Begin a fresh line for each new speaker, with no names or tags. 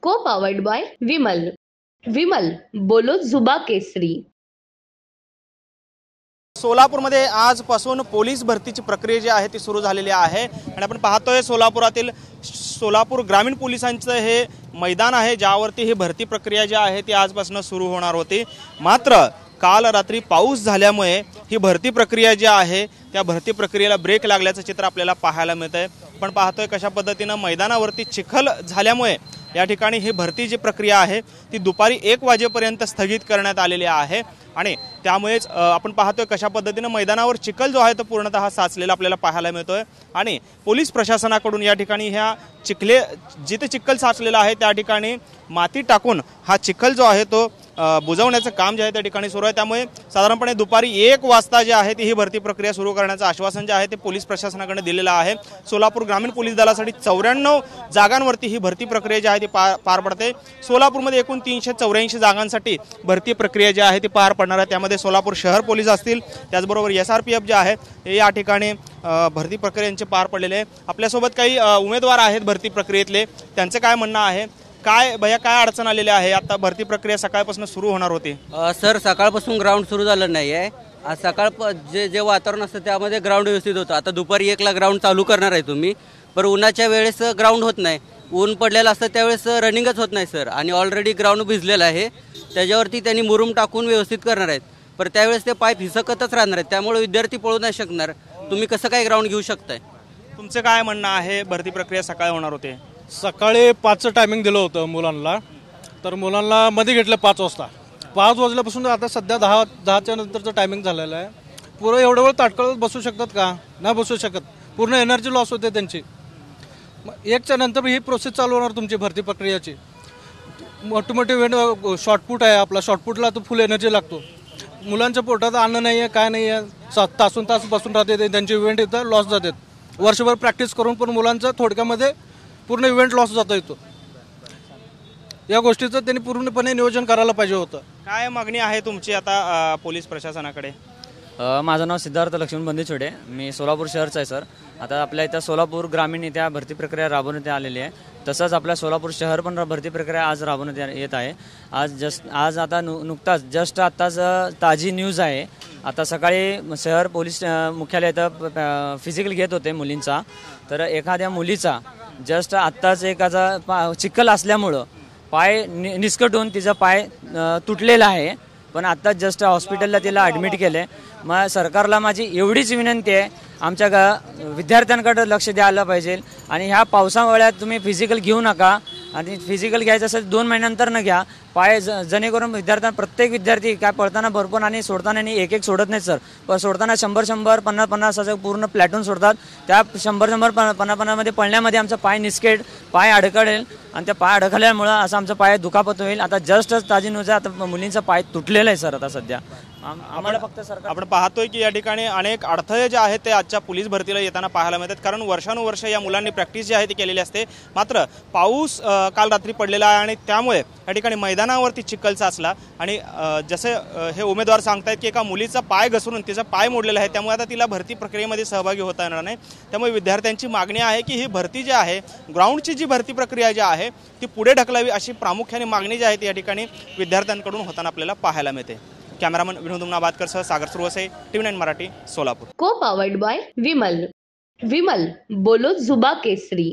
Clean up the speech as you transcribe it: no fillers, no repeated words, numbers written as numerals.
को powered by Vimal. Vimal बोलो जुबा केसरी.
सोलापूरमध्ये आजपासून पोलीस भरतीची प्रक्रिया जी आहे ती सुरू झालेली आहे आणि आपण पाहतोय सोलापुरातील सोलापूर ग्रामीण पोलिसांचं हे मैदान आहे ज्यावरती ही भरती प्रक्रिया जी आहे ती आजपासून सुरू होणार होती। मात्र काल रात्री पाऊस झाल्यामुळे ही भरती प्रक्रिया जी आहे त्या भरती प्रक्रियेला ब्रेक लागल्याचं चित्र आपल्याला पाहायला मिळतंय। पण पाहतोय कशा पद्धतीने मैदानावरती चिखल झाल्यामुळे या ठिकाणी ही भरती जी प्रक्रिया आहे ती दुपारी 1 वाजेपर्यंत स्थगित करण्यात आलेली आहे आणि त्यामुळेच आपण पाहतोय कशा पद्धतीने मैदानावर चिखल जो आहे तो पूर्णतः साचलेला आपल्याला पाहायला मिळतोय आणि पोलीस प्रशासनाकडून या ठिकाणी ह्या जिथे चिखल साचलेला आहे त्या ठिकाणी माती टाकून हा चिखल जो आहे तो बुजवण्याचं काम जे आहे त्या ठिकाणी सुरू आहे। त्यामुळे साधारणपणे दुपारी 1 वाजता जे आहे ती ही भरती प्रक्रिया सुरू करण्याचं आश्वासन जे आहे ते पोलीस प्रशासनाकडे दिलेलं आहे। सोलापूर ग्रामीण पोलीस दलासाठी 94 जागांवरती ही भरती प्रक्रिया जी आहे ती पार पडते। सोलापूरमध्ये एकूण 384 जागांसाठी भरती प्रक्रिया जी आहे ती पार पडणार आहे। त्यामध्ये सोलापूर शहर पोलीस असतील त्याचबरोबर SRPF जे आहे हे या ठिकाणी भरती प्रक्रियेचे पार पडलेले आहे। आपल्यासोबत काही उमेदवार आहेत भरती प्रक्रियेतले, त्यांचं काय म्हणणं आहे, काय भैया काय अडचण आलेली आहे? आता भरती प्रक्रिया सकाळपासून सुरू होणार होती।
सर सकाळपासून ग्राउंड सुरू झालं नाही आहे। आज सकाळ जे वातावरण असतं त्यामध्ये ग्राउंड व्यवस्थित होतं। आता दुपारी 1ला ग्राउंड चालू करणार आहे तुम्ही, पण उन्हाच्या वेळेस ग्राउंड होत नाही। ऊन पडलेलं असतं त्यावेळेस रनिंगच होत नाही सर, आणि ऑलरेडी ग्राउंड भिजलेलं आहे त्याच्यावरती त्यांनी मुरुम टाकून व्यवस्थित करणार आहेत, पण त्यावेळेस ते पाईप हिसकतच राहणार आहेत, त्यामुळे विद्यार्थी पळू नाही शकणार। तुम्ही कसं काय ग्राउंड घेऊ शकताय?
तुमचं काय म्हणणं आहे? भरती प्रक्रिया सकाळी होणार होते,
सकाळी 5चं टायमिंग दिलं होतं मुलांना, तर मुलांना मध्ये घेतलं 5 वाजता। 5 वाजल्यापासून आता सध्या 10च्या नंतरचं टायमिंग झालेलं आहे। पुरं एवढं वेळ ताटकळत बसू शकतात का? नाही बसू शकत, पूर्ण एनर्जी लॉस होते त्यांची। 1च्या नंतर ही प्रोसेस चालू होणार तुमची भरती प्रक्रियाची। मोठे मोठे इव्हेंट शॉर्टपुट आहे आपला, शॉर्टपुटला तो फुल एनर्जी लागतो। मुलांच्या पोटात अन्न नाही आहे, काय नाही आहे, तासून तास बसून राहते त्यांचे इव्हेंट इथं लॉस जातात। वर्षभर प्रॅक्टिस करून पण मुलांचं थोडक्यामध्ये पूर्ण इव्हेंट लॉस जाता येतो। या गोष्टीचं त्यांनी पूर्णपणे नियोजन करायला पाहिजे होतं।
काय मागणी आहे तुमची आता पोलीस प्रशासनाकडे?
माझं नाव सिद्धार्थ लक्ष्मण बंदीछोडे, मी सोलापूर शहरचा आहे सर। आता आपल्या इथं सोलापूर ग्रामीण इथे भरती प्रक्रिया राबवण्यात आलेली आहे, तसंच आपल्या सोलापूर शहर पण भरती प्रक्रिया आज राबवण्यात येत आहे। आज आता नुकताच आत्ताच ताजी न्यूज आहे। आता सकाळी शहर पोलीस मुख्यालय इथं फिजिकल घेत होते मुलींचा, तर एखाद्या मुलीचा आत्ताच एकाचा चिखल असल्यामुळं पाय निसकटून तिचा पाय तुटलेला आहे, पण आत्ताच जस्ट हॉस्पिटलला तिला ॲडमिट केले। मग सरकारला माझी एवढीच विनंती आहे, आमच्या विद्यार्थ्यांकडे लक्ष द्यायला पाहिजे आणि ह्या पावसामुळ्यात तुम्ही फिजिकल घेऊ नका, आणि फिजिकल घ्यायचं असेल 2 महिन्यानंतर न घ्या पाय, जेणेकरून विद्यार्थ्यांना प्रत्येक विद्यार्थी काय पळताना भरपूर आणि सोडताना एक सोडत नाही सर, पण सोडताना 100 50 असं पूर्ण प्लॅटून सोडतात। त्या 100 50 पळण्यामध्ये आमचा पाय निसकेट पाय अडकळेल आणि त्या पाय अडकल्यामुळं असं आमचा पाय दुखापत होईल। आता जस्टच ताजी न्यूज आहे, आता मुलींचा पाय तुटलेला आहे सर। आता सध्या आम्हाला फक्त सरकार, आपण
पाहतोय की या ठिकाणी अनेक अडथळे जे आहेत ते आजच्या पोलीस भरतीला येताना पाहायला मिळतात, कारण वर्षानुवर्ष या मुलांनी प्रॅक्टिस जी आहे ती केलेली असते। मात्र पाऊस काल रात्री पडलेला आहे आणि त्यामुळे या ठिकाणी मैदानावरती चिखल साचला आणि जसे हे उमेदवार सांगतायत की एका मुलीचा पाय घसरून तिचा पाय मोडलेला आहे, त्यामुळे आता तिला भरती प्रक्रियेमध्ये सहभागी होता येणार नाही। त्यामुळे विद्यार्थ्यांची मागणी आहे की ही भरती जी आहे, ग्राउंडची जी भरती प्रक्रिया जी आहे ती पुढे ढकलावी, अशी प्रामुख्याने मागणी जी आहे ती या ठिकाणी विद्यार्थ्यांकडून होताना आपल्याला पाहायला मिळते। कॅमेरामन विनोद उमनाबादकर सह सागर सुरवसे, TV9 मराठी, सोलापूर।
को पावर्ड बाय विमल. विमल बोलो जुबा केसरी.